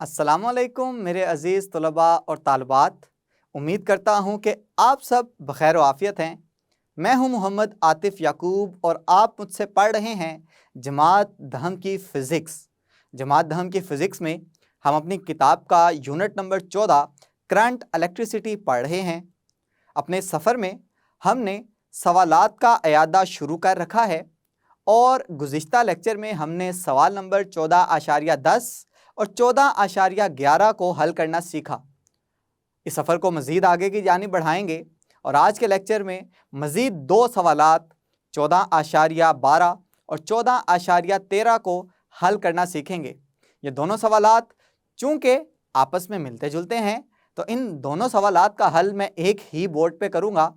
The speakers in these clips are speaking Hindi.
अस्सलामुअलैकुम मेरे अज़ीज़ तलबा और तालबात। उम्मीद करता हूँ कि आप सब बखैर आफ़ियत हैं। मैं हूँ मोहम्मद आतिफ़ याकूब और आप मुझसे पढ़ रहे हैं जमात दहम की फ़िज़िक्स। जमात दहम की फ़िज़िक्स में हम अपनी किताब का यूनिट नंबर 14 करंट इलेक्ट्रिसिटी पढ़ रहे हैं। अपने सफ़र में हमने सवालात का अयादा शुरू कर रखा है और गुज़िश्ता लेक्चर में हमने सवाल नंबर 14.10 और 14.11 को हल करना सीखा। इस सफ़र को मज़ीद आगे की जानिब बढ़ाएंगे और आज के लेक्चर में मज़ीद दो सवालात 14.12 और 14.13 को हल करना सीखेंगे। ये दोनों सवालात चूँकि आपस में मिलते जुलते हैं तो इन दोनों सवालात का हल मैं एक ही बोर्ड पे करूँगा।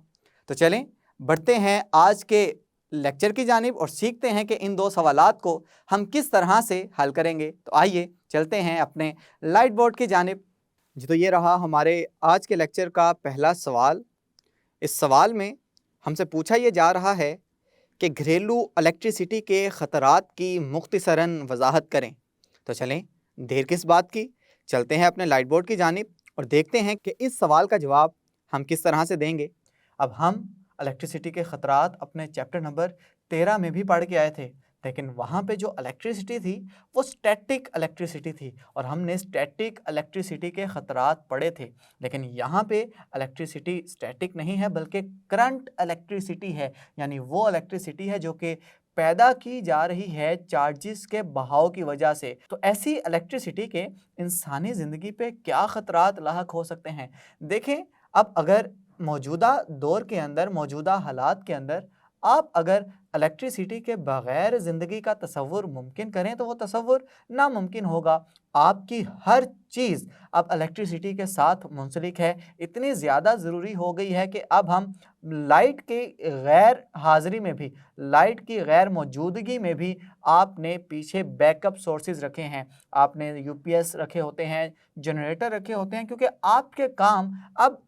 तो चलें बढ़ते हैं आज के लेक्चर की जानिब और सीखते हैं कि इन दो सवालात को हम किस तरह से हल करेंगे। तो आइए चलते हैं अपने लाइट बोर्ड की जानिब। जी तो ये रहा हमारे आज के लेक्चर का पहला सवाल। इस सवाल में हमसे पूछा ये जा रहा है कि घरेलू इलेक्ट्रिसिटी के ख़तरात की मुख्तसरन वजाहत करें। तो चलें देर किस बात की, चलते हैं अपने लाइट बोर्ड की जानिब और देखते हैं कि इस सवाल का जवाब हम किस तरह से देंगे। अब हम इलेक्ट्रिसिटी के ख़तरात अपने चैप्टर नंबर 13 में भी पढ़ के आए थे, लेकिन वहाँ पे जो इलेक्ट्रिसिटी थी वो स्टैटिक इलेक्ट्रिसिटी थी और हमने स्टैटिक इलेक्ट्रिसिटी के ख़तरात पढ़े थे। लेकिन यहाँ पे इलेक्ट्रिसिटी स्टैटिक नहीं है बल्कि करंट इलेक्ट्रिसिटी है, यानी वो इलेक्ट्रिसिटी है जो कि पैदा की जा रही है चार्जेस के बहाव की वजह से। तो ऐसी इलेक्ट्रिसिटी के इंसानी ज़िंदगी पे क्या ख़तरात लाहक हो सकते हैं। देखें, अब अगर मौजूदा दौर के अंदर, मौजूदा हालात के अंदर आप अगर इलेक्ट्रिसिटी के बग़ैर ज़िंदगी का तसव्वुर मुमकिन करें तो वो तसव्वुर नामुमकिन होगा। आपकी हर चीज़ अब इलेक्ट्रिसिटी के साथ मुंसलिक है। इतनी ज़्यादा ज़रूरी हो गई है कि अब हम लाइट की गैर हाज़िरी में भी, लाइट की गैर मौजूदगी में भी आपने पीछे बैकअप सोर्सेज रखे हैं, आपने यूपीएस रखे होते हैं, जनरेटर रखे होते हैं, क्योंकि आपके काम अब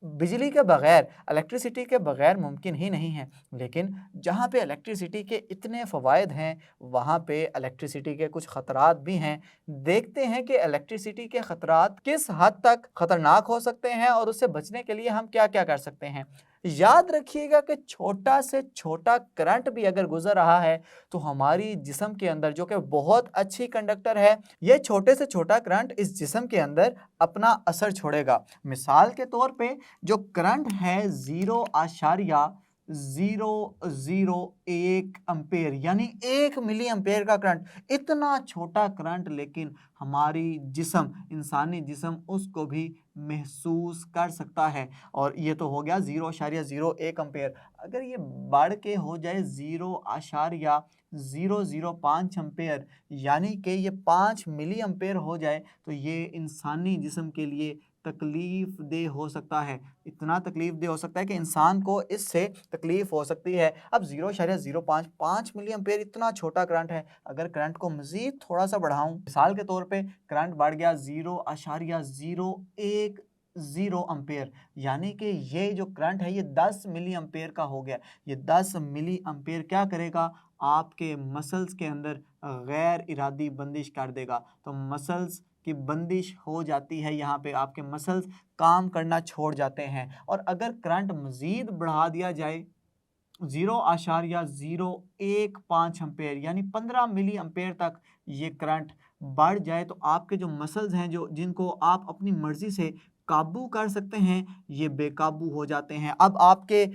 बिजली के बग़ैर, इलेक्ट्रिसिटी के बग़ैर मुमकिन ही नहीं है। लेकिन जहाँ पे इलेक्ट्रिसिटी के इतने फ़वाइद हैं वहाँ पे इलेक्ट्रिसिटी के कुछ ख़तरात भी हैं। देखते हैं कि इलेक्ट्रिसिटी के ख़तरात किस हद तक ख़तरनाक हो सकते हैं और उससे बचने के लिए हम क्या-क्या कर सकते हैं। याद रखिएगा कि छोटा से छोटा करंट भी अगर गुजर रहा है तो हमारी जिस्म के अंदर, जो कि बहुत अच्छी कंडक्टर है, ये छोटे से छोटा करंट इस जिस्म के अंदर अपना असर छोड़ेगा। मिसाल के तौर पे जो करंट है 0.001 एम्पेयर यानी 1 मिली एम्पेयर का करंट, इतना छोटा करंट लेकिन हमारी जिस्म, इंसानी जिस्म उसको भी महसूस कर सकता है। और ये तो हो गया 0.01 एम्पेयर। अगर ये बढ़ के हो जाए 0.005 एम्पेयर यानी कि ये 5 मिली एम्पेयर हो जाए तो ये इंसानी जिस्म के लिए तकलीफ़ देह हो सकता है। इतना तकलीफ़ देह हो सकता है कि इंसान को इससे तकलीफ़ हो सकती है। अब 0.05 मिली एम्पेयर इतना छोटा करंट है। अगर करंट को मज़ीद थोड़ा-सा बढ़ाऊँ, मिसाल के तौर पे करंट बढ़ गया 0.010 एम्पेयर यानी कि ये जो करंट है ये 10 मिली एम्पेयर का हो गया। ये 10 मिली एम्पेयर क्या करेगा? आपके मसल्स के अंदर गैर इरादी बंदिश कर देगा। तो मसल्स की बंदिश हो जाती है, यहाँ पे आपके मसल्स काम करना छोड़ जाते हैं। और अगर करंट मज़ीद बढ़ा दिया जाए 0.015 एम्पेयर यानी 15 मिली एम्पेयर तक ये करंट बढ़ जाए तो आपके जो मसल्स हैं, जो जिनको आप अपनी मर्ज़ी से काबू कर सकते हैं, ये बेकाबू हो जाते हैं। अब आपके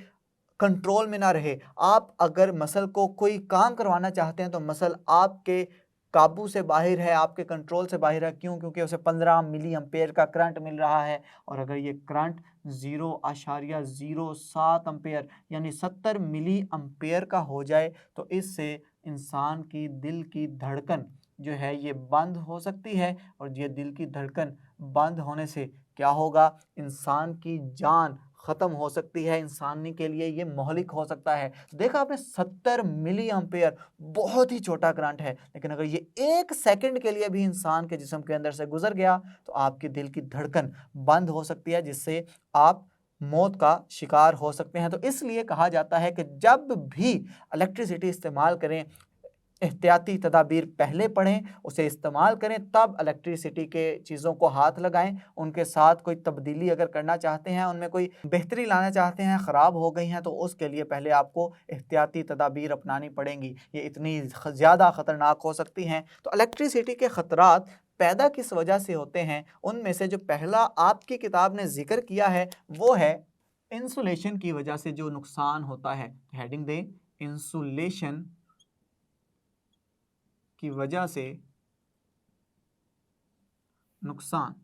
कंट्रोल में ना रहे। आप अगर मसल को कोई काम करवाना चाहते हैं तो मसल आपके काबू से बाहर है, आपके कंट्रोल से बाहर है। क्यों? क्योंकि उसे 15 मिली एम्पेयर का करंट मिल रहा है। और अगर ये करंट 0.07 एम्पेयर यानी 70 मिली एम्पेयर का हो जाए तो इससे इंसान की दिल की धड़कन जो है ये बंद हो सकती है। और ये दिल की धड़कन बंद होने से क्या होगा? इंसान की जान ख़त्म हो सकती है, इंसानी के लिए ये मोहलिक हो सकता है। देखा आपने 70 मिली एम्पेयर बहुत ही छोटा करंट है, लेकिन अगर ये 1 सेकंड के लिए भी इंसान के जिस्म के अंदर से गुजर गया तो आपके दिल की धड़कन बंद हो सकती है, जिससे आप मौत का शिकार हो सकते हैं। तो इसलिए कहा जाता है कि जब भी इलेक्ट्रिसिटी इस्तेमाल करें, एहतियाती तदाबीर पहले पढ़ें, उसे इस्तेमाल करें, तब इलेक्ट्रिसिटी के चीज़ों को हाथ लगाएं। उनके साथ कोई तब्दीली अगर करना चाहते हैं, उनमें कोई बेहतरी लाना चाहते हैं, ख़राब हो गई हैं, तो उसके लिए पहले आपको एहतियाती तदाबीर अपनानी पड़ेंगी। ये इतनी ज़्यादा ख़तरनाक हो सकती हैं। तो इलेक्ट्रिसिटी के ख़तरात पैदा किस वजह से होते हैं, उनमें से जो पहला आपकी किताब ने जिक्र किया है वो है इंसुलेशन की वजह से जो नुकसान होता है। हेडिंग दें, इंसुलेशन की वजह से नुकसान।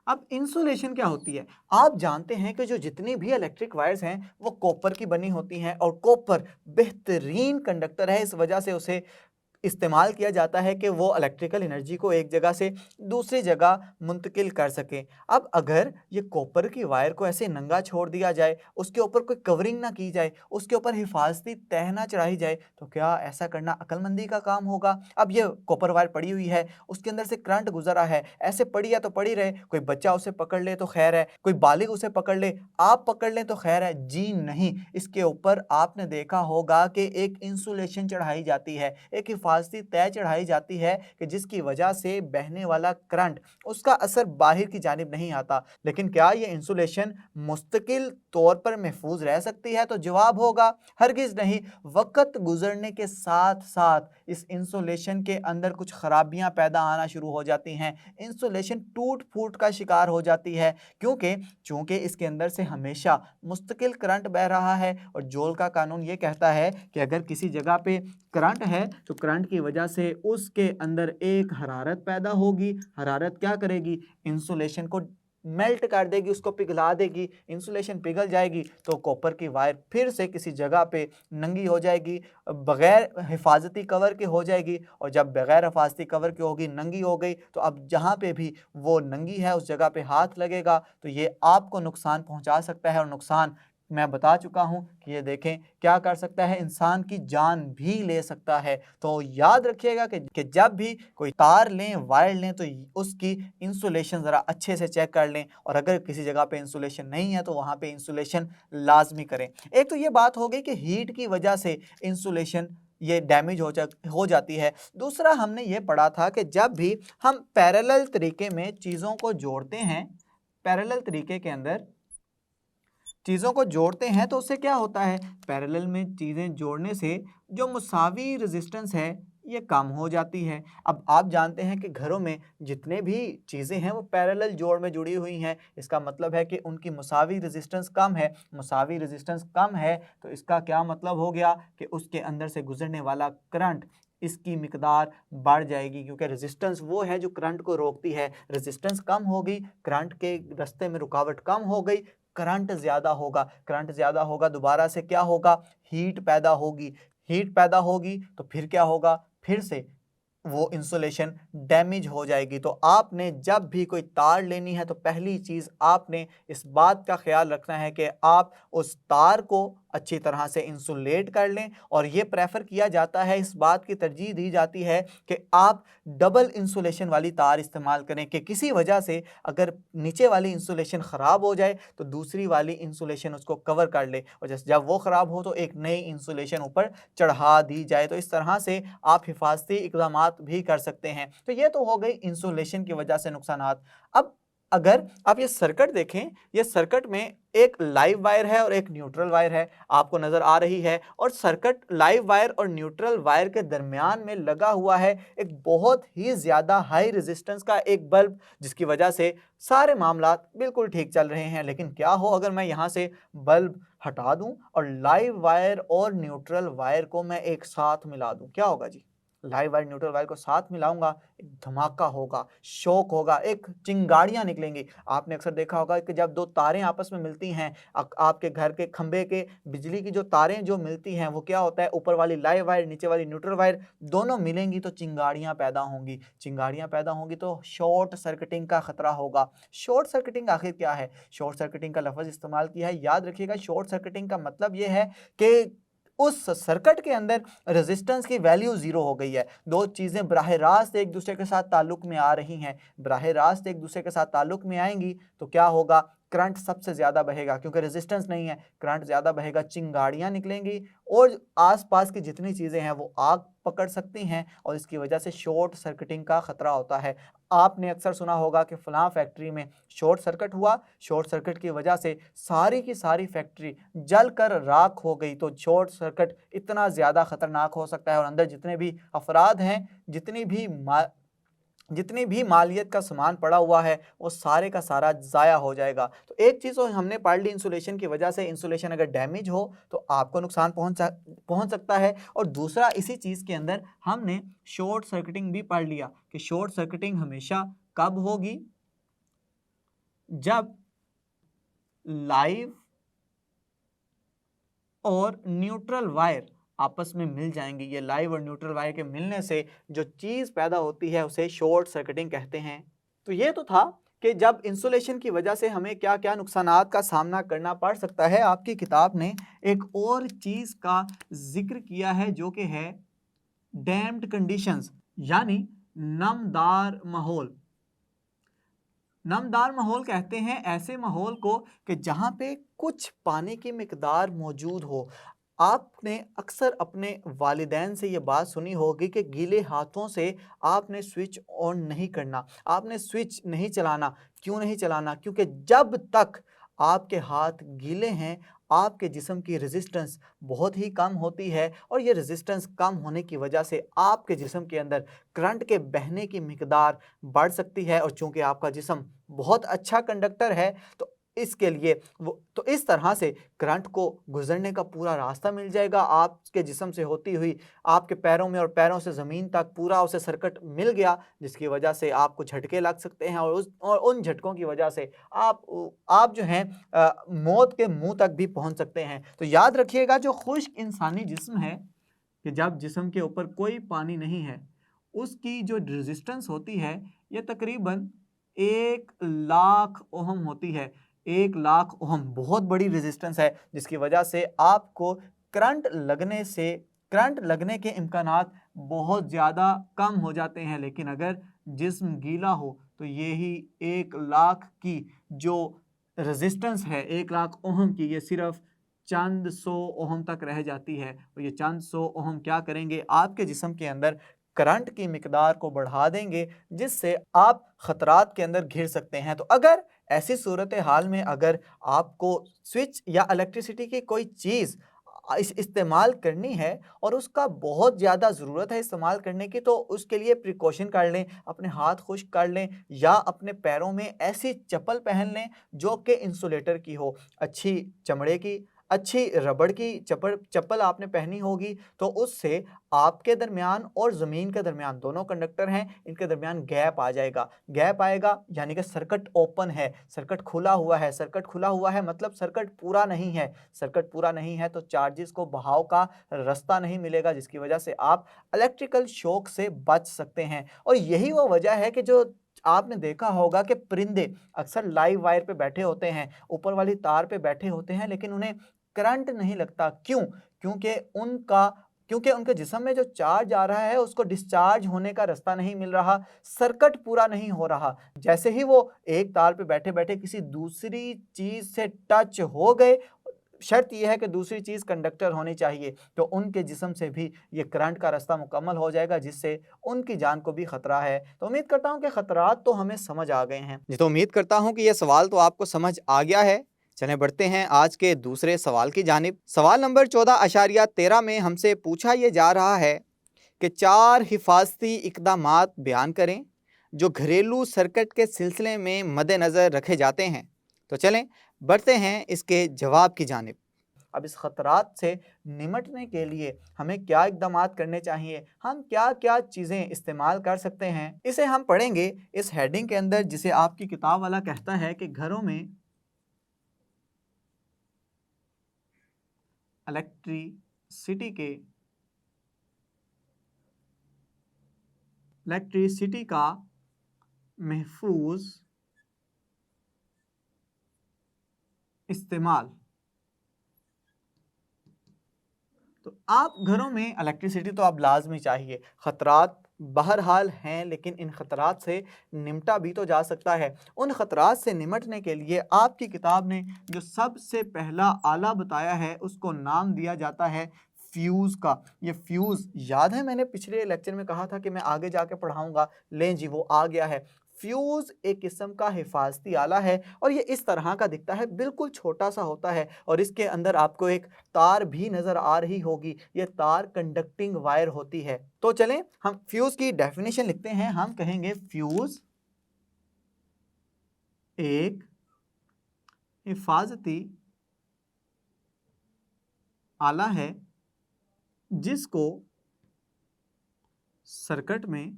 अब इंसुलेशन क्या होती है? आप जानते हैं कि जो जितनी भी इलेक्ट्रिक वायर्स हैं वो कॉपर की बनी होती हैं और कॉपर बेहतरीन कंडक्टर है, इस वजह से उसे इस्तेमाल किया जाता है कि वो इलेक्ट्रिकल एनर्जी को एक जगह से दूसरी जगह मुंतकिल कर सके। अब अगर ये कॉपर की वायर को ऐसे नंगा छोड़ दिया जाए, उसके ऊपर कोई कवरिंग ना की जाए, उसके ऊपर हिफाजती तह ना चढ़ाई जाए, तो क्या ऐसा करना अक्लमंदी का काम होगा? अब ये कॉपर वायर पड़ी हुई है, उसके अंदर से करंट गुजरा है, ऐसे पड़ी या तो पड़ी रहे, कोई बच्चा उसे पकड़ ले तो खैर है, कोई बालिग उसे पकड़ ले, आप पकड़ लें तो खैर है। जी नहीं, इसके ऊपर आपने देखा होगा कि एक इंसुलेशन चढ़ाई जाती है, एक हिफाजती तय चढ़ाई जाती है कि जिसकी वजह से बहने वाला करंट, उसका असर बाहर की जानिब नहीं आता। लेकिन क्या ये इंसुलेशन मुस्तकिल तौर पर महफूज रह सकती है? तो जवाब होगा हरगिज नहीं। वक्त गुजरने के साथ साथ इस इंसुलेशन के अंदर कुछ खराबियां पैदा आना शुरू हो जाती हैं। इंसुलेशन टूट फूट का शिकार हो जाती है, क्योंकि चूंकि इसके अंदर से हमेशा मुस्तकिल करंट बह रहा है और जोल का कानून ये कहता है कि अगर किसी जगह पे करंट है तो करंट की वजह से उसके अंदर एक हरारत पैदा होगी। हरारत क्या करेगी? इंसुलेशन को मेल्ट कर देगी, उसको पिघला देगी। इंसुलेशन पिघल जाएगी तो कॉपर की वायर फिर से किसी जगह पे नंगी हो जाएगी, बगैर हिफाजती कवर के हो जाएगी। और जब बगैर हिफाजती कवर की होगी, नंगी हो गई, तो अब जहाँ पे भी वो नंगी है उस जगह पे हाथ लगेगा तो ये आपको नुकसान पहुंचा सकता है। और नुकसान मैं बता चुका हूं कि ये देखें क्या कर सकता है, इंसान की जान भी ले सकता है। तो याद रखिएगा कि जब भी कोई तार लें, वायर लें, तो उसकी इंसुलेशन ज़रा अच्छे से चेक कर लें, और अगर किसी जगह पे इंसुलेशन नहीं है तो वहाँ पे इंसुलेशन लाजमी करें। एक तो ये बात हो गई कि हीट की वजह से इंसुलेशन ये डैमेज हो जाती है। दूसरा हमने ये पढ़ा था कि जब भी हम पैरेलल तरीके में चीज़ों को जोड़ते हैं, पैरेलल तरीके के अंदर चीज़ों को जोड़ते हैं तो उससे क्या होता है? पैरेलल में चीज़ें जोड़ने से जो मुसावी रेजिस्टेंस है ये कम हो जाती है। अब आप जानते हैं कि घरों में जितने भी चीज़ें हैं वो पैरेलल जोड़ में जुड़ी हुई हैं, इसका मतलब है कि उनकी मुसावी रेजिस्टेंस कम है। मुसावी रेजिस्टेंस कम है तो इसका क्या मतलब हो गया कि उसके अंदर से गुजरने वाला करंट, इसकी मिकदार बढ़ जाएगी, क्योंकि रेजिस्टेंस वो है जो करंट को रोकती है। रेजिस्टेंस कम हो गई, करंट के रास्ते में रुकावट कम हो गई, करंट ज़्यादा होगा। करंट ज़्यादा होगा, दोबारा से क्या होगा? हीट पैदा होगी। हीट पैदा होगी तो फिर क्या होगा? फिर से वो इंसुलेशन डैमेज हो जाएगी। तो आपने जब भी कोई तार लेनी है तो पहली चीज़ आपने इस बात का ख्याल रखना है कि आप उस तार को अच्छी तरह से इंसुलेट कर लें। और ये प्रेफर किया जाता है, इस बात की तरजीह दी जाती है कि आप डबल इंसुलेशन वाली तार इस्तेमाल करें, कि किसी वजह से अगर नीचे वाली इंसुलेशन ख़राब हो जाए तो दूसरी वाली इंसुलेशन उसको कवर कर ले, और जब वो ख़राब हो तो एक नई इंसुलेशन ऊपर चढ़ा दी जाए। तो इस तरह से आप हिफाजती इक़दामात भी कर सकते हैं। तो ये तो हो गई इंसुलेशन की वजह से नुकसानात। अब अगर आप ये सर्किट देखें, ये सर्किट में एक लाइव वायर है और एक न्यूट्रल वायर है, आपको नजर आ रही है। और सर्किट लाइव वायर और न्यूट्रल वायर के दरमियान में लगा हुआ है एक बहुत ही ज्यादा हाई रेजिस्टेंस का एक बल्ब, जिसकी वजह से सारे मामलात बिल्कुल ठीक चल रहे हैं। लेकिन क्या हो अगर मैं यहाँ से बल्ब हटा दूं और लाइव वायर और न्यूट्रल वायर को मैं एक साथ मिला दूं, क्या होगा जी? लाइव वायर न्यूट्रल वायर को साथ मिलाऊंगा, एक धमाका होगा, शॉक होगा, एक चिंगारियां निकलेंगी। आपने अक्सर देखा होगा कि जब दो तारें आपस में मिलती हैं, आपके घर के खंबे के बिजली की जो तारें जो मिलती हैं वो क्या होता है, ऊपर वाली लाइव वायर, नीचे वाली न्यूट्रल वायर दोनों मिलेंगी तो चिंगारियां पैदा होंगी। चिंगारियां पैदा होंगी तो शॉर्ट सर्किटिंग का खतरा होगा। शॉर्ट सर्किटिंग आखिर क्या है? शॉर्ट सर्किटिंग का लफ्ज इस्तेमाल किया है, याद रखिएगा। शॉर्ट सर्किटिंग का मतलब यह है कि उस सर्किट के अंदर रेजिस्टेंस की वैल्यू जीरो हो गई है। दो चीजें बराह रास्त एक दूसरे के साथ ताल्लुक में आ रही हैं, बराह रास्त एक दूसरे के साथ ताल्लुक में आएंगी तो क्या होगा? करंट सबसे ज़्यादा बहेगा, क्योंकि रेजिस्टेंस नहीं है, करंट ज़्यादा बहेगा, चिंगारियाँ निकलेंगी और आसपास की जितनी चीज़ें हैं वो आग पकड़ सकती हैं और इसकी वजह से शॉर्ट सर्किटिंग का ख़तरा होता है। आपने अक्सर सुना होगा कि फ़लाँ फैक्ट्री में शॉर्ट सर्किट हुआ, शॉर्ट सर्किट की वजह से सारी की सारी फैक्ट्री जल कर राख हो गई। तो शॉर्ट सर्किट इतना ज़्यादा ख़तरनाक हो सकता है और अंदर जितने भी अफराद हैं, जितनी भी मालियत का सामान पड़ा हुआ है वो सारे का सारा ज़ाया हो जाएगा। तो एक चीज़ तो हमने पढ़ ली, इंसुलेशन की वजह से, इंसुलेशन अगर डैमेज हो तो आपको नुकसान पहुंच सकता है। और दूसरा, इसी चीज़ के अंदर हमने शॉर्ट सर्किटिंग भी पढ़ लिया कि शॉर्ट सर्किटिंग हमेशा कब होगी, जब लाइव और न्यूट्रल वायर आपस में मिल जाएंगी। ये लाइव और न्यूट्रल वायर के मिलने से जो चीज़ पैदा होती है उसे शॉर्ट सर्किटिंग कहते हैं। तो ये तो था कि जब इंसुलेशन की वजह से हमें क्या क्या नुकसानात का सामना करना पड़ सकता है। आपकी किताब ने एक और चीज़ का जिक्र किया है जो कि है डैम्प्ड कंडीशंस, यानी नमदार माहौल। नमदार माहौल कहते हैं ऐसे माहौल को कि जहाँ पे कुछ पानी की मिकदार मौजूद हो। आपने अक्सर अपने वालिदैन से ये बात सुनी होगी कि गीले हाथों से आपने स्विच ऑन नहीं करना, आपने स्विच नहीं चलाना। क्यों नहीं चलाना? क्योंकि जब तक आपके हाथ गीले हैं आपके जिस्म की रेजिस्टेंस बहुत ही कम होती है और ये रेजिस्टेंस कम होने की वजह से आपके जिस्म के अंदर करंट के बहने की मिकदार बढ़ सकती है। और चूंकि आपका जिस्म बहुत अच्छा कंडक्टर है तो इसके लिए तो इस तरह से करंट को गुजरने का पूरा रास्ता मिल जाएगा आपके जिस्म से होती हुई आपके पैरों में, और पैरों से ज़मीन तक पूरा उसे सर्किट मिल गया, जिसकी वजह से आपको झटके लग सकते हैं और उन झटकों की वजह से आप जो हैं मौत के मुंह तक भी पहुंच सकते हैं। तो याद रखिएगा, जो खुश्क इंसानी जिस्म है कि जब जिस्म के ऊपर कोई पानी नहीं है उसकी जो रेजिस्टेंस होती है ये तकरीबन 1,00,000 ओहम होती है। 1,00,000 ओहम बहुत बड़ी रेजिस्टेंस है, जिसकी वजह से आपको करंट लगने के इम्कानात बहुत ज़्यादा कम हो जाते हैं। लेकिन अगर जिस्म गीला हो तो यही 1,00,000 की जो रेजिस्टेंस है, 1,00,000 ओहम की, ये सिर्फ चंद 100 ओहम तक रह जाती है। और ये चंद 100 ओहम क्या करेंगे, आपके जिस्म के अंदर करंट की मिकदार को बढ़ा देंगे, जिससे आप ख़तरात के अंदर घिर सकते हैं। तो अगर ऐसी सूरत हाल में अगर आपको स्विच या इलेक्ट्रिसिटी की कोई चीज़ इस्तेमाल करनी है और उसका बहुत ज़्यादा ज़रूरत है इस्तेमाल करने की, तो उसके लिए प्रिकॉशन कर लें, अपने हाथ खुश्क कर लें या अपने पैरों में ऐसी चप्पल पहन लें जो कि इंसुलेटर की हो, अच्छी चमड़े की, अच्छी रबड़ की चप्पल आपने पहनी होगी। तो उससे आपके दरमियान और ज़मीन के दरमियान, दोनों कंडक्टर हैं, इनके दरमियान गैप आ जाएगा। गैप आएगा यानी कि सर्किट ओपन है, सर्किट खुला हुआ है। सर्किट खुला हुआ है मतलब सर्किट पूरा नहीं है। सर्किट पूरा नहीं है तो चार्जेस को बहाव का रास्ता नहीं मिलेगा, जिसकी वजह से आप इलेक्ट्रिकल शॉक से बच सकते हैं। और यही वो वजह है कि जो आपने देखा होगा कि परिंदे अक्सर लाइव वायर पे बैठे होते हैं, ऊपर वाली तार पे बैठे होते हैं, लेकिन उन्हें करंट नहीं लगता। क्यों? क्योंकि उनके जिस्म में जो चार्ज आ रहा है उसको डिस्चार्ज होने का रास्ता नहीं मिल रहा, सर्किट पूरा नहीं हो रहा। जैसे ही वो एक तार पे बैठे बैठे किसी दूसरी चीज से टच हो गए, शर्त यह है कि दूसरी चीज कंडक्टर होनी चाहिए, तो उनके जिस्म से भी ये करंट का रास्ता मुकम्मल हो जाएगा, जिससे उनकी जान को भी खतरा है। तो उम्मीद करता हूं कि खतरात तो हमें समझ आ गए हैं। जी, तो उम्मीद करता हूं कि ये सवाल तो आपको समझ आ गया है। चलें बढ़ते हैं आज के दूसरे सवाल की जानिब। सवाल नंबर 14.13 में हमसे पूछा यह जा रहा है कि 4 हिफाजती इक़दामात बयान करें जो घरेलू सर्किट के सिलसिले में मद्देनज़र रखे जाते हैं। तो चलें बढ़ते हैं इसके जवाब की जानिब। अब इस खतरात से निमटने के लिए हमें क्या इक़दामात करने चाहिए, हम क्या क्या चीज़ें इस्तेमाल कर सकते हैं, इसे हम पढ़ेंगे इस हेडिंग के अंदर, जिसे आपकी किताब वाला कहता है कि घरों में इलेक्ट्रिसिटी का महफूज इस्तेमाल। तो आप घरों में इलेक्ट्रिसिटी तो अब लाजमी चाहिए, खतरात बहरहाल हैं, लेकिन इन ख़तरात से निमटा भी तो जा सकता है। उन ख़तरात से निमटने के लिए आपकी किताब ने जो सबसे पहला आला बताया है उसको नाम दिया जाता है फ्यूज़ का। ये फ्यूज़ याद है, मैंने पिछले लेक्चर में कहा था कि मैं आगे जाके पढ़ाऊँगा, लें जी वो आ गया है। फ्यूज़ एक किस्म का हिफाजती आला है और ये इस तरह का दिखता है, बिल्कुल छोटा सा होता है और इसके अंदर आपको एक तार भी नज़र आ रही होगी। ये तार कंडक्टिंग वायर होती है। तो चलें हम फ्यूज़ की डेफिनेशन लिखते हैं। हम कहेंगे फ्यूज़ एक हिफाजती आला है जिसको सर्किट में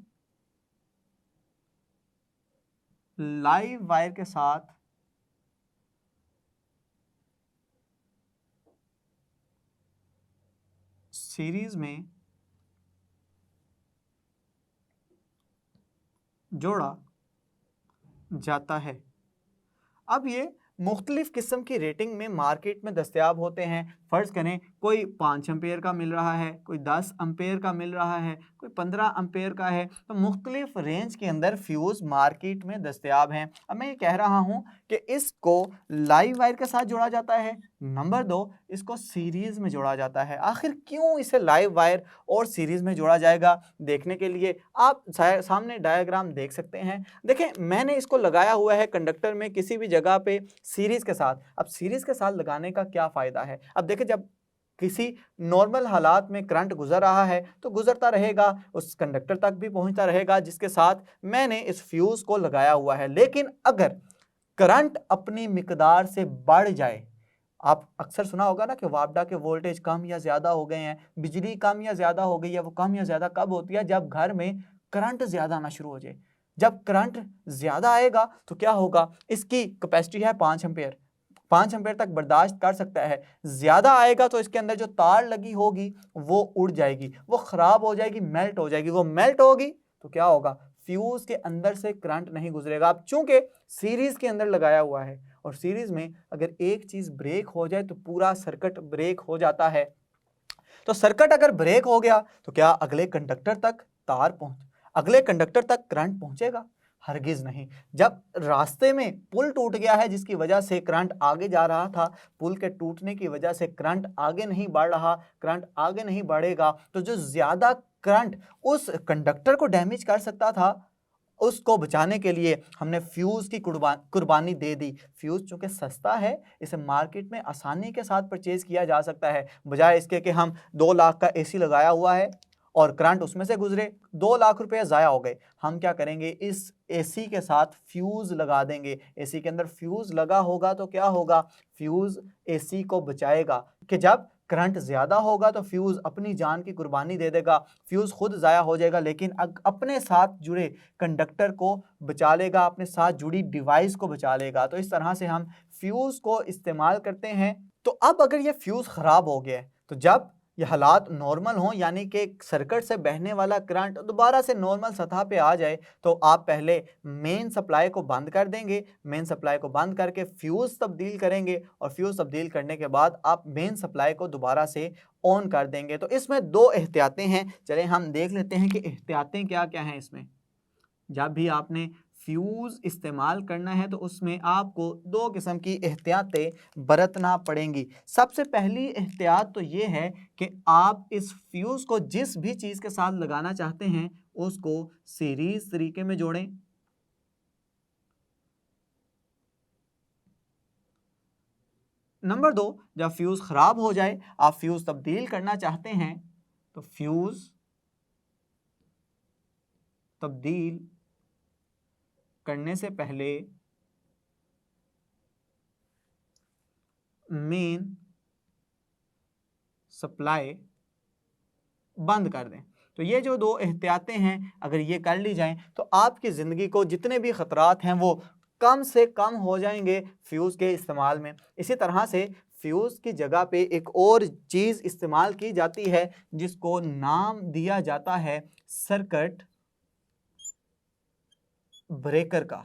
लाइव वायर के साथ सीरीज में जोड़ा जाता है। अब ये मुख्तलिफ किस्म की रेटिंग में मार्केट में दस्तयाब होते हैं। फ़र्ज़ करें कोई 5 एम्पेयर का मिल रहा है, कोई 10 एम्पेयर का मिल रहा है, कोई 15 एम्पेयर का है। तो मुख्तलिफ रेंज के अंदर फ्यूज़ मार्केट में दस्तयाब हैं। अब मैं ये कह रहा हूँ कि इसको लाइव वायर के साथ जोड़ा जाता है। नंबर 2, इसको सीरीज़ में जोड़ा जाता है। आखिर क्यों इसे लाइव वायर और सीरीज़ में जोड़ा जाएगा, देखने के लिए आप सामने डायग्राम देख सकते हैं। देखें, मैंने इसको लगाया हुआ है कंडक्टर में किसी भी जगह पे सीरीज़ के साथ। अब सीरीज़ के साथ लगाने का क्या फ़ायदा है? अब देखिए, जब किसी नॉर्मल हालात में करंट गुजर रहा है तो गुजरता रहेगा, उस कंडक्टर तक भी पहुंचता रहेगा जिसके साथ मैंने इस फ्यूज़ को लगाया हुआ है। लेकिन अगर करंट अपनी मिकदार से बढ़ जाए, आप अक्सर सुना होगा ना कि वापडा के वोल्टेज कम या ज़्यादा हो गए हैं, बिजली कम या ज़्यादा हो गई है। वो कम या ज़्यादा कब होती है? जब घर में करंट ज़्यादा आना शुरू हो जाए। जब करंट ज़्यादा आएगा तो क्या होगा? इसकी कैपेसिटी है 5 एम्पेयर, 5 एम्पेयर तक बर्दाश्त कर सकता है। ज़्यादा आएगा तो इसके अंदर जो तार लगी होगी वो उड़ जाएगी, वो ख़राब हो जाएगी, मेल्ट हो जाएगी। वो मेल्ट होगी तो क्या होगा? फ्यूज़ के अंदर से करंट नहीं गुजरेगा। अब चूंकि सीरीज़ के अंदर लगाया हुआ है और सीरीज़ में अगर एक चीज़ ब्रेक हो जाए तो पूरा सर्किट ब्रेक हो जाता है। तो सर्किट अगर ब्रेक हो गया तो क्या अगले कंडक्टर तक अगले कंडक्टर तक करंट पहुंचेगा? हरगिज नहीं। जब रास्ते में पुल टूट गया है जिसकी वजह से करंट आगे जा रहा था, पुल के टूटने की वजह से करंट आगे नहीं बढ़ रहा, करंट आगे नहीं बढ़ेगा, तो जो ज्यादा करंट उस कंडक्टर को डैमेज कर सकता था, उसको बचाने के लिए हमने फ्यूज़ की कुर्बानी दे दी। फ्यूज़ चूँकि सस्ता है, इसे मार्केट में आसानी के साथ परचेज़ किया जा सकता है। बजाय इसके कि हम 2 लाख का एसी लगाया हुआ है और करंट उसमें से गुजरे, 2 लाख रुपए ज़ाया हो गए। हम क्या करेंगे? इस एसी के साथ फ्यूज़ लगा देंगे। एसी के अंदर फ्यूज़ लगा होगा तो क्या होगा? फ्यूज़ एसी को बचाएगा कि जब करंट ज़्यादा होगा तो फ्यूज़ अपनी जान की कुर्बानी दे देगा, फ्यूज़ खुद ज़ाया हो जाएगा, लेकिन अपने साथ जुड़े कंडक्टर को बचा लेगा, अपने साथ जुड़ी डिवाइस को बचा लेगा। तो इस तरह से हम फ्यूज़ को इस्तेमाल करते हैं। तो अब अगर ये फ्यूज़ ख़राब हो गया है तो जब ये हालात नॉर्मल हों, यानी कि सर्किट से बहने वाला करंट दोबारा से नॉर्मल सतह पे आ जाए, तो आप पहले मेन सप्लाई को बंद कर देंगे। मेन सप्लाई को बंद करके फ्यूज़ तब्दील करेंगे और फ्यूज़ तब्दील करने के बाद आप मेन सप्लाई को दोबारा से ऑन कर देंगे। तो इसमें 2 एहतियातें हैं। चलें हम देख लेते हैं कि एहतियातें क्या क्या हैं इसमें। जब भी आपने फ्यूज़ इस्तेमाल करना है तो उसमें आपको 2 किस्म की एहतियातें बरतना पड़ेंगी। सबसे पहली एहतियात तो ये है कि आप इस फ्यूज़ को जिस भी चीज़ के साथ लगाना चाहते हैं उसको सीरीज़ तरीके में जोड़ें। नंबर 2, जब फ्यूज़ ख़राब हो जाए, आप फ्यूज़ तब्दील करना चाहते हैं, तो फ्यूज़ तब्दील करने से पहले मेन सप्लाई बंद कर दें। तो ये जो 2 एहतियातें हैं, अगर ये कर ली जाएं तो आपकी ज़िंदगी को जितने भी ख़तरात हैं वो कम से कम हो जाएंगे फ्यूज़ के इस्तेमाल में। इसी तरह से फ्यूज़ की जगह पे एक और चीज़ इस्तेमाल की जाती है जिसको नाम दिया जाता है सर्किट ब्रेकर का।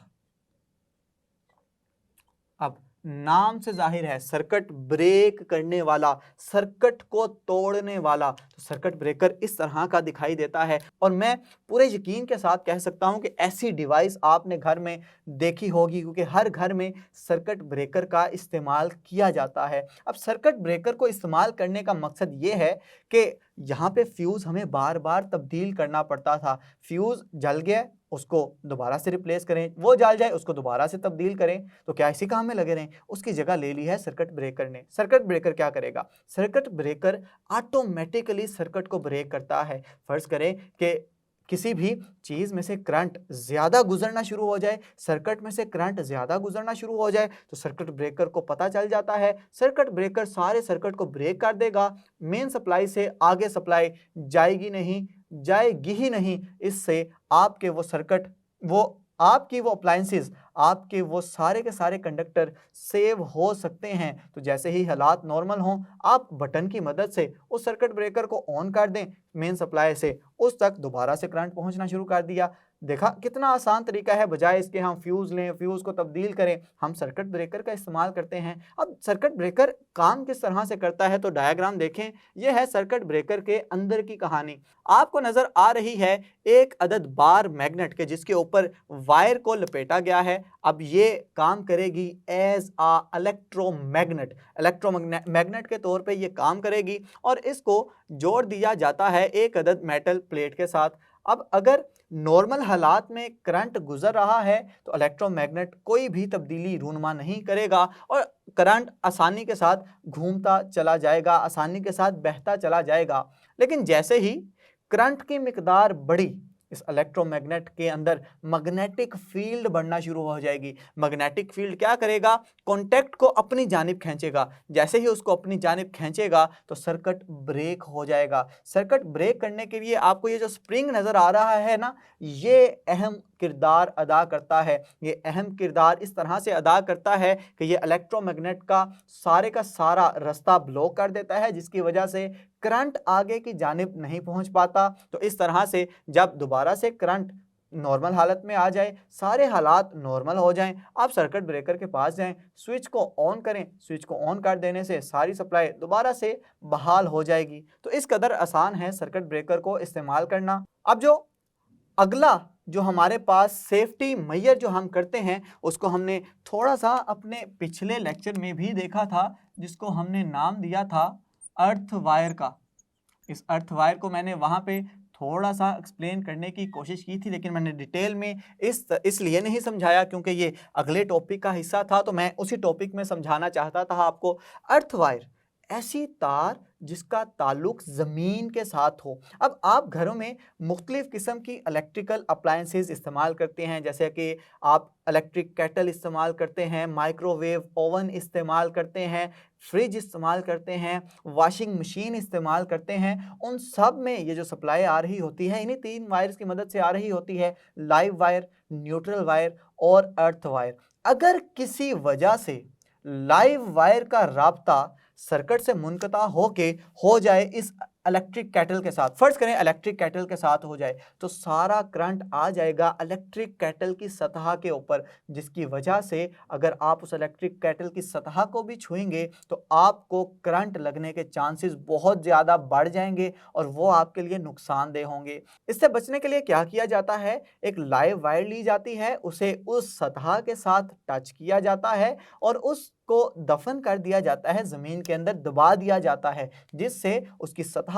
अब नाम से जाहिर है, सर्किट ब्रेक करने वाला, सर्किट को तोड़ने वाला। तो सर्किट ब्रेकर इस तरह का दिखाई देता है और मैं पूरे यकीन के साथ कह सकता हूं कि ऐसी डिवाइस आपने घर में देखी होगी, क्योंकि हर घर में सर्किट ब्रेकर का इस्तेमाल किया जाता है। अब सर्किट ब्रेकर को इस्तेमाल करने का मकसद ये है कि यहाँ पे फ्यूज़ हमें बार बार तब्दील करना पड़ता था। फ्यूज़ जल गया, उसको दोबारा से रिप्लेस करें, वो जल जाए उसको दोबारा से तब्दील करें, तो क्या इसी काम में लगे रहें? उसकी जगह ले ली है सर्किट ब्रेकर ने। सर्किट ब्रेकर क्या करेगा? सर्किट ब्रेकर ऑटोमेटिकली सर्किट को ब्रेक करता है। फर्ज करें कि किसी भी चीज़ में से करंट ज़्यादा गुजरना शुरू हो जाए, सर्किट में से करंट ज़्यादा गुजरना शुरू हो जाए, तो सर्किट ब्रेकर को पता चल जाता है। सर्किट ब्रेकर सारे सर्किट को ब्रेक कर देगा। मेन सप्लाई से आगे सप्लाई जाएगी ही नहीं। इससे आपके वो सर्किट, वो आपकी वो अप्लायंसेस, आपके वो सारे के सारे कंडक्टर सेव हो सकते हैं। तो जैसे ही हालात नॉर्मल हों, आप बटन की मदद से उस सर्किट ब्रेकर को ऑन कर दें, मेन सप्लाई से उस तक दोबारा से करंट पहुंचना शुरू कर दिया। देखा कितना आसान तरीका है, बजाय इसके हम फ्यूज़ लें, फ्यूज़ को तब्दील करें, हम सर्किट ब्रेकर का इस्तेमाल करते हैं। अब सर्किट ब्रेकर काम किस तरह से करता है, तो डायग्राम देखें। यह है सर्किट ब्रेकर के अंदर की कहानी। आपको नज़र आ रही है एक अदद बार मैग्नेट के, जिसके ऊपर वायर को लपेटा गया है। अब ये काम करेगी एज आ इलेक्ट्रोमैग्नेट, इलेक्ट्रोमैग्नेट के तौर पे ये काम करेगी और इसको जोड़ दिया जाता है एक अदद मेटल प्लेट के साथ। अब अगर नॉर्मल हालात में करंट गुजर रहा है तो इलेक्ट्रोमैग्नेट कोई भी तब्दीली रूनुमा नहीं करेगा और करंट आसानी के साथ घूमता चला जाएगा, आसानी के साथ बहता चला जाएगा। लेकिन जैसे ही करंट की मिकदार बढ़ी, इस इलेक्ट्रोमैग्नेट के अंदर मैग्नेटिक फील्ड बढ़ना शुरू हो जाएगी। मैग्नेटिक फील्ड क्या करेगा? कॉन्टैक्ट को अपनी जानिब खींचेगा। जैसे ही उसको अपनी जानिब खींचेगा तो सर्किट ब्रेक हो जाएगा। सर्किट ब्रेक करने के लिए आपको ये जो स्प्रिंग नज़र आ रहा है ना, ये अहम किरदार अदा करता है। ये अहम किरदार इस तरह से अदा करता है कि ये इलेक्ट्रोमैग्नेट का सारा रास्ता ब्लॉक कर देता है, जिसकी वजह से करंट आगे की जानिब नहीं पहुंच पाता। तो इस तरह से जब दोबारा से करंट नॉर्मल हालत में आ जाए, सारे हालात नॉर्मल हो जाएं, आप सर्किट ब्रेकर के पास जाएं, स्विच को ऑन करें। स्विच को ऑन कर देने से सारी सप्लाई दोबारा से बहाल हो जाएगी। तो इस कदर आसान है सर्किट ब्रेकर को इस्तेमाल करना। अब जो अगला जो हमारे पास सेफ्टी मेजर जो हम करते हैं, उसको हमने थोड़ा सा अपने पिछले लेक्चर में भी देखा था, जिसको हमने नाम दिया था अर्थ वायर का। इस अर्थ वायर को मैंने वहाँ पे थोड़ा सा एक्सप्लेन करने की कोशिश की थी, लेकिन मैंने डिटेल में इसलिए नहीं समझाया क्योंकि ये अगले टॉपिक का हिस्सा था, तो मैं उसी टॉपिक में समझाना चाहता था आपको। अर्थ वायर ऐसी तार जिसका ताल्लुक ज़मीन के साथ हो। अब आप घरों में मुख्तलिफ़ किस्म की इलेक्ट्रिकल अप्लायंसेस इस्तेमाल करते हैं, जैसे कि आप इलेक्ट्रिक केटल इस्तेमाल करते हैं, माइक्रोवेव ओवन इस्तेमाल करते हैं, फ्रिज इस्तेमाल करते हैं, वॉशिंग मशीन इस्तेमाल करते हैं। उन सब में ये जो सप्लाई आ रही होती है, इन्हीं 3 वायर्स की मदद से आ रही होती है, लाइव वायर, न्यूट्रल वायर और अर्थ वायर। अगर किसी वजह से लाइव वायर का राब्ता सर्किट से मुनक़ता हो जाए इस इलेक्ट्रिक केटल के साथ, फर्ज करें इलेक्ट्रिक केटल के साथ हो जाए, तो सारा करंट आ जाएगा इलेक्ट्रिक केटल की सतह के ऊपर, जिसकी वजह से अगर आप उस इलेक्ट्रिक केटल की सतह को भी छुएंगे तो आपको करंट लगने के चांसेस बहुत ज़्यादा बढ़ जाएंगे और वो आपके लिए नुकसानदेह होंगे। इससे बचने के लिए क्या किया जाता है? एक लाइव वायर ली जाती है, उसे उस सतह के साथ टच किया जाता है और उसको दफन कर दिया जाता है, ज़मीन के अंदर दबा दिया जाता है, जिससे उसकी सतह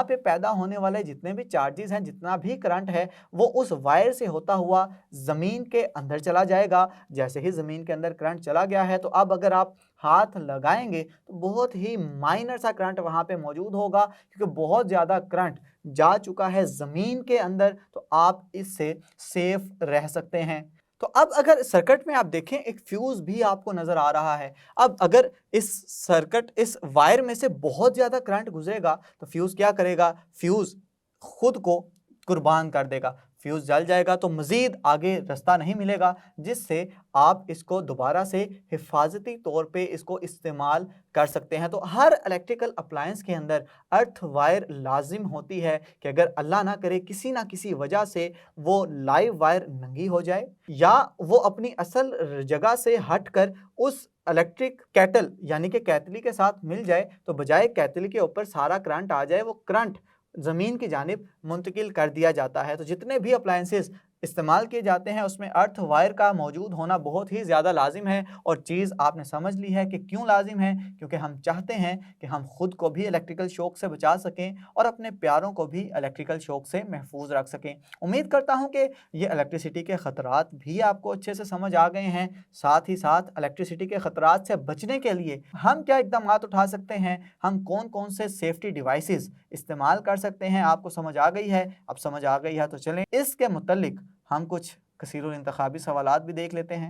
पे पैदा होने वाले जितने भी चार्जेस हैं, जितना भी करंट है, वो उस वायर से होता हुआ ज़मीन के अंदर चला जाएगा। जैसे ही ज़मीन के अंदर करंट चला गया है, तो अब अगर आप हाथ लगाएंगे तो बहुत ही माइनर सा करंट वहाँ पे मौजूद होगा, क्योंकि बहुत ज़्यादा करंट जा चुका है ज़मीन के अंदर, तो आप इससे सेफ रह सकते हैं। तो अब अगर सर्किट में आप देखें, एक फ्यूज़ भी आपको नज़र आ रहा है। अब अगर इस वायर में से बहुत ज़्यादा करंट गुजरेगा तो फ्यूज़ क्या करेगा? फ्यूज़ खुद को कुर्बान कर देगा। फ्यूज़ जल जाएगा तो मज़ीद आगे रास्ता नहीं मिलेगा जिससे आप इसको दोबारा से हिफाजती तौर पे इसको इस्तेमाल कर सकते हैं। तो हर इलेक्ट्रिकल अप्लायंस के अंदर अर्थ वायर लाजिम होती है कि अगर अल्लाह ना करे किसी ना किसी वजह से वो लाइव वायर नंगी हो जाए या वो अपनी असल जगह से हट कर उस इलेक्ट्रिक केटल यानी कि केतली के साथ मिल जाए, तो बजाय केतली के ऊपर सारा करंट आ जाए वो करंट ज़मीन की जानिब मुंतकिल कर दिया जाता है। तो जितने भी अप्लायंसेस इस्तेमाल किए जाते हैं उसमें अर्थ वायर का मौजूद होना बहुत ही ज़्यादा लाजिम है। और चीज़ आपने समझ ली है कि क्यों लाजिम है, क्योंकि हम चाहते हैं कि हम खुद को भी इलेक्ट्रिकल शॉक से बचा सकें और अपने प्यारों को भी इलेक्ट्रिकल शॉक से महफूज रख सकें। उम्मीद करता हूँ कि ये इलेक्ट्रिसिटी के ख़तरात भी आपको अच्छे से समझ आ गए हैं। साथ ही साथ इलेक्ट्रिसिटी के ख़तरात से बचने के लिए हम क्या इक़दाम उठा सकते हैं, हम कौन कौन से सेफ्टी डिवाइसेस इस्तेमाल कर सकते हैं, आपको समझ आ गई है। अब समझ आ गई है तो चलें इसके मुतल्लिक हम कुछ कसीरुल इंतखाबी सवालात भी देख लेते हैं।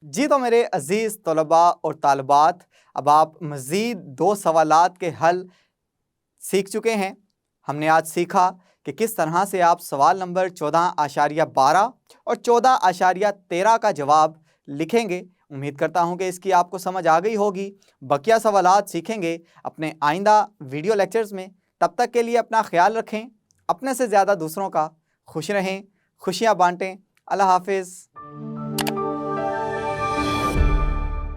जी तो मेरे अज़ीज़ तलबा और तालिबात, अब आप मज़ीद 2 सवालात के हल सीख चुके हैं। हमने आज सीखा कि किस तरह से आप सवाल नंबर 14.12 और 14.13 का जवाब लिखेंगे। उम्मीद करता हूं कि इसकी आपको समझ आ गई होगी। बकिया सवालात सीखेंगे अपने आइंदा वीडियो लेक्चर्स में। तब तक के लिए अपना ख्याल रखें, अपने से ज़्यादा दूसरों का। खुश रहें, खुशियाँ बांटें। अल्लाह हाफ़िज़।